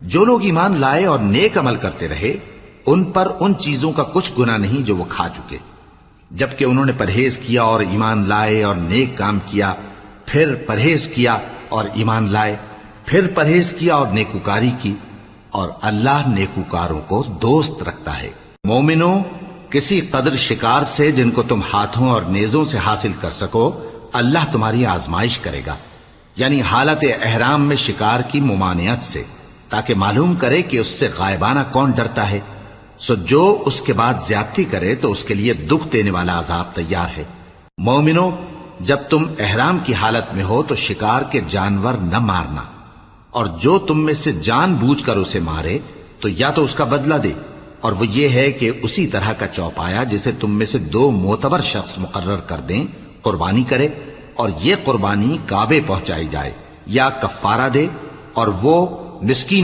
جو لوگ ایمان لائے اور نیک عمل کرتے رہے ان پر ان چیزوں کا کچھ گناہ نہیں جو وہ کھا چکے، جبکہ انہوں نے پرہیز کیا اور ایمان لائے اور نیک کام کیا، پھر پرہیز کیا اور ایمان لائے، پھر پرہیز کیا اور نیکوکاری کی، اور اللہ نیکوکاروں کو دوست رکھتا ہے۔ مومنوں، کسی قدر شکار سے جن کو تم ہاتھوں اور نیزوں سے حاصل کر سکو اللہ تمہاری آزمائش کرے گا، یعنی حالت احرام میں شکار کی ممانعت سے، تاکہ معلوم کرے کہ اس سے غائبانہ کون ڈرتا ہے، سو جو اس کے بعد زیادتی کرے تو اس کے لیے دکھ دینے والا عذاب تیار ہے۔ مومنوں، جب تم احرام کی حالت میں ہو تو شکار کے جانور نہ مارنا، اور جو تم میں سے جان بوجھ کر اسے مارے تو یا تو اس کا بدلہ دے، اور وہ یہ ہے کہ اسی طرح کا چوپایا جسے تم میں سے 2 معتبر شخص مقرر کر دیں قربانی کرے، اور یہ قربانی کعبے پہنچائی جائے، یا کفارہ دے اور وہ مسکین